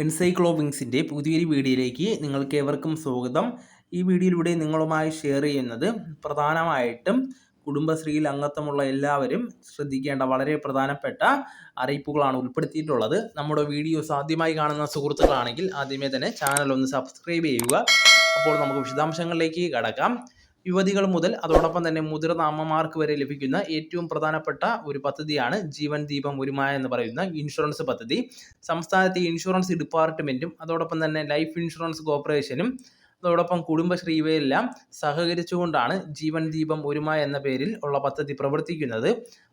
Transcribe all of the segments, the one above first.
എൻസൈക്ലോവിങ്സിൻ്റെ പുതിയൊരു വീഡിയോയിലേക്ക് നിങ്ങൾക്ക് ഏവർക്കും സ്വാഗതം. ഈ വീഡിയോയിലൂടെ നിങ്ങളുമായി ഷെയർ ചെയ്യുന്നത് പ്രധാനമായിട്ടും കുടുംബശ്രീയിൽ അംഗത്വമുള്ള എല്ലാവരും ശ്രദ്ധിക്കേണ്ട വളരെ പ്രധാനപ്പെട്ട അറിയിപ്പുകളാണ് ഉൾപ്പെടുത്തിയിട്ടുള്ളത്. നമ്മുടെ വീഡിയോസ് ആദ്യമായി കാണുന്ന സുഹൃത്തുക്കളാണെങ്കിൽ ആദ്യമേ തന്നെ ചാനൽ ഒന്ന് സബ്സ്ക്രൈബ് ചെയ്യുക. അപ്പോൾ നമുക്ക് വിശദാംശങ്ങളിലേക്ക് കടക്കാം. യുവതികൾ മുതൽ അതോടൊപ്പം തന്നെ മുതിർന്ന അമ്മമാർക്ക് വരെ ലഭിക്കുന്ന ഏറ്റവും പ്രധാനപ്പെട്ട ഒരു പദ്ധതിയാണ് ജീവൻ ദീപം ഒരുമ എന്ന് പറയുന്ന ഇൻഷുറൻസ് പദ്ധതി. സംസ്ഥാനത്തെ ഇൻഷുറൻസ് ഡിപ്പാർട്ട്മെൻറ്റും അതോടൊപ്പം തന്നെ ലൈഫ് ഇൻഷുറൻസ് കോർപ്പറേഷനും അതോടൊപ്പം കുടുംബശ്രീ ഇവയെല്ലാം സഹകരിച്ചുകൊണ്ടാണ് ജീവൻ ദീപം ഒരുമ എന്ന പേരിൽ ഉള്ള പദ്ധതി പ്രവർത്തിക്കുന്നത്.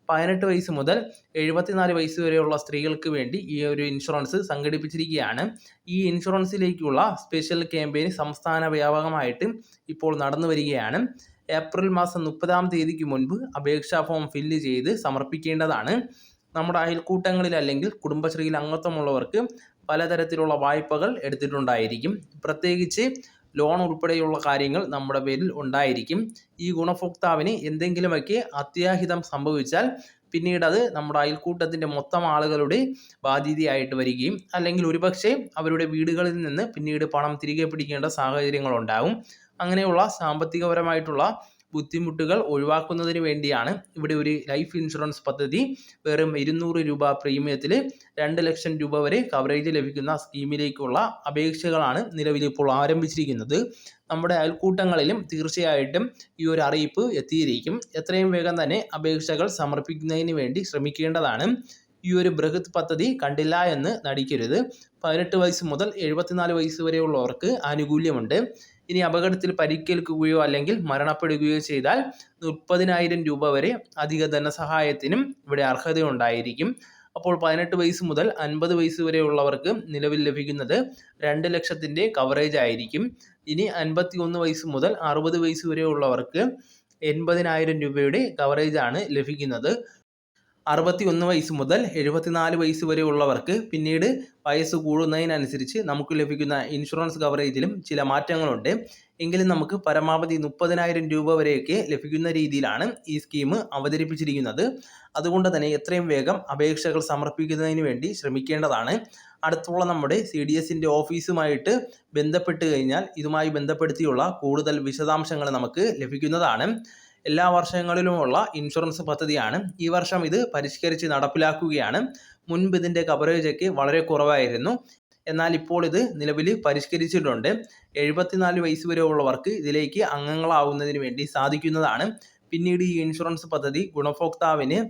18 വയസ്സ് മുതൽ 74 വയസ്സ് വരെയുള്ള സ്ത്രീകൾക്ക് വേണ്ടി ഈ ഒരു ഇൻഷുറൻസ് സംഘടിപ്പിച്ചിരിക്കുകയാണ്. ഈ ഇൻഷുറൻസിലേക്കുള്ള സ്പെഷ്യൽ ക്യാമ്പയിൻ സംസ്ഥാന വ്യാപകമായിട്ട് ഇപ്പോൾ നടന്നു വരികയാണ്. ഏപ്രിൽ മാസം 30-ാം തീയതിക്ക് മുൻപ് അപേക്ഷാ ഫോം ഫില്ല് ചെയ്ത് സമർപ്പിക്കേണ്ടതാണ്. നമ്മുടെ അയൽക്കൂട്ടങ്ങളിൽ അല്ലെങ്കിൽ കുടുംബശ്രീയിൽ അംഗത്വമുള്ളവർക്ക് പലതരത്തിലുള്ള വായ്പകൾ എടുത്തിട്ടുണ്ടായിരിക്കും. പ്രത്യേകിച്ച് ലോൺ ഉൾപ്പെടെയുള്ള കാര്യങ്ങൾ നമ്മുടെ പേരിൽ ഉണ്ടായിരിക്കും. ഈ ഗുണഭോക്താവിന് എന്തെങ്കിലുമൊക്കെ അത്യാഹിതം സംഭവിച്ചാൽ പിന്നീട് അത് നമ്മുടെ അയൽക്കൂട്ടത്തിൻ്റെ മൊത്തം ആളുകളുടെ ബാധ്യതയായിട്ട് വരികയും അല്ലെങ്കിൽ ഒരുപക്ഷെ അവരുടെ വീടുകളിൽ നിന്ന് പിന്നീട് പണം തിരികെ പിടിക്കേണ്ട സാഹചര്യങ്ങളുണ്ടാകും. അങ്ങനെയുള്ള സാമ്പത്തികപരമായിട്ടുള്ള ബുദ്ധിമുട്ടുകൾ ഒഴിവാക്കുന്നതിന് വേണ്ടിയാണ് ഇവിടെ ഒരു ലൈഫ് ഇൻഷുറൻസ് പദ്ധതി വെറും 200 രൂപ പ്രീമിയത്തിൽ 2 ലക്ഷം രൂപ വരെ കവറേജ് ലഭിക്കുന്ന സ്കീമിലേക്കുള്ള അപേക്ഷകളാണ് നിലവിലിപ്പോൾ ആരംഭിച്ചിരിക്കുന്നത്. നമ്മുടെ അയൽക്കൂട്ടങ്ങളിലും തീർച്ചയായിട്ടും ഈ ഒരു അറിയിപ്പ് എത്തിയിരിക്കും. എത്രയും വേഗം തന്നെ അപേക്ഷകൾ സമർപ്പിക്കുന്നതിന് വേണ്ടി ശ്രമിക്കേണ്ടതാണ്. ഈ ഒരു ബൃഹത് പദ്ധതി കണ്ടില്ല എന്ന് നടിക്കരുത്. 18 വയസ്സ് മുതൽ 74 വയസ്സ് വരെയുള്ളവർക്ക് ആനുകൂല്യമുണ്ട്. ഇനി അപകടത്തിൽ പരിക്കേൽക്കുകയോ അല്ലെങ്കിൽ മരണപ്പെടുകയോ ചെയ്താൽ 30,000 രൂപ വരെ അധിക ധനസഹായത്തിനും ഇവിടെ അർഹതയുണ്ടായിരിക്കും. അപ്പോൾ 18 വയസ്സ് മുതൽ 50 വയസ്സ് വരെയുള്ളവർക്ക് നിലവിൽ ലഭിക്കുന്നത് 2 ലക്ഷത്തിൻ്റെ കവറേജ് ആയിരിക്കും. ഇനി 51 വയസ്സ് മുതൽ 60 വയസ്സ് വരെയുള്ളവർക്ക് 80,000 രൂപയുടെ കവറേജ് ആണ് ലഭിക്കുന്നത്. 61 വയസ്സ് മുതൽ 74 വയസ്സ് വരെ ഉള്ളവർക്ക് പിന്നീട് വയസ്സ് കൂടുന്നതിനനുസരിച്ച് നമുക്ക് ലഭിക്കുന്ന ഇൻഷുറൻസ് കവറേജിലും ചില മാറ്റങ്ങളുണ്ട്. എങ്കിലും നമുക്ക് പരമാവധി 30,000 രൂപ വരെയൊക്കെ ലഭിക്കുന്ന രീതിയിലാണ് ഈ സ്കീം അവതരിപ്പിച്ചിരിക്കുന്നത്. അതുകൊണ്ട് തന്നെ എത്രയും വേഗം അപേക്ഷകൾ സമർപ്പിക്കുന്നതിന് വേണ്ടി ശ്രമിക്കേണ്ടതാണ്. അടുത്തുള്ള നമ്മുടെ CDSൻ്റെ ഓഫീസുമായിട്ട് ബന്ധപ്പെട്ട് കഴിഞ്ഞാൽ ഇതുമായി ബന്ധപ്പെടുത്തിയുള്ള കൂടുതൽ വിശദാംശങ്ങൾ നമുക്ക് ലഭിക്കുന്നതാണ്. എല്ലാ വർഷങ്ങളിലുമുള്ള ഇൻഷുറൻസ് പദ്ധതിയാണ്. ഈ വർഷം ഇത് പരിഷ്കരിച്ച് നടപ്പിലാക്കുകയാണ്. മുൻപ് ഇതിൻ്റെ കവറേജൊക്കെ വളരെ കുറവായിരുന്നു. എന്നാൽ ഇപ്പോൾ ഇത് നിലവിൽ പരിഷ്കരിച്ചിട്ടുണ്ട്. 74 വയസ്സ് വരെ ഉള്ളവർക്ക് ഇതിലേക്ക് അംഗങ്ങളാവുന്നതിന് വേണ്ടി സാധിക്കുന്നതാണ്. പിന്നീട് ഈ ഇൻഷുറൻസ് പദ്ധതി ഗുണഭോക്താവിന്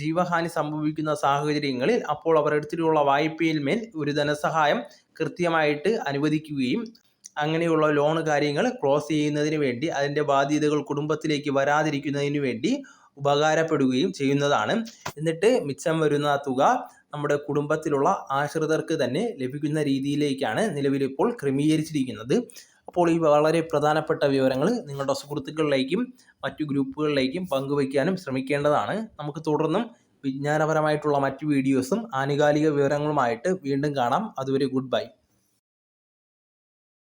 ജീവഹാനി സംഭവിക്കുന്ന സാഹചര്യങ്ങളിൽ അപ്പോൾ അവർ എടുത്തിട്ടുള്ള വായ്പയിൽ മേൽ ഒരു ധനസഹായം കൃത്യമായിട്ട് അനുവദിക്കുകയും അങ്ങനെയുള്ള ലോൺ കാര്യങ്ങൾ ക്ലോസ് ചെയ്യുന്നതിന് വേണ്ടി അതിൻ്റെ ബാധ്യതകൾ കുടുംബത്തിലേക്ക് വരാതിരിക്കുന്നതിന് വേണ്ടി ഉപകാരപ്പെടുകയും ചെയ്യുന്നതാണ്. എന്നിട്ട് മിച്ചം വരുന്ന തുക നമ്മുടെ കുടുംബത്തിലുള്ള ആശ്രിതർക്ക് തന്നെ ലഭിക്കുന്ന രീതിയിലേക്കാണ് നിലവിലിപ്പോൾ ക്രമീകരിച്ചിരിക്കുന്നത്. അപ്പോൾ ഈ വളരെ പ്രധാനപ്പെട്ട വിവരങ്ങൾ നിങ്ങളുടെ സുഹൃത്തുക്കളിലേക്കും മറ്റു ഗ്രൂപ്പുകളിലേക്കും പങ്കുവയ്ക്കാനും ശ്രമിക്കേണ്ടതാണ്. നമുക്ക് തുടർന്നും വിജ്ഞാനപരമായിട്ടുള്ള മറ്റു വീഡിയോസും ആനുകാലിക വിവരങ്ങളുമായിട്ട് വീണ്ടും കാണാം. അതുവരെ ഗുഡ് ബൈ.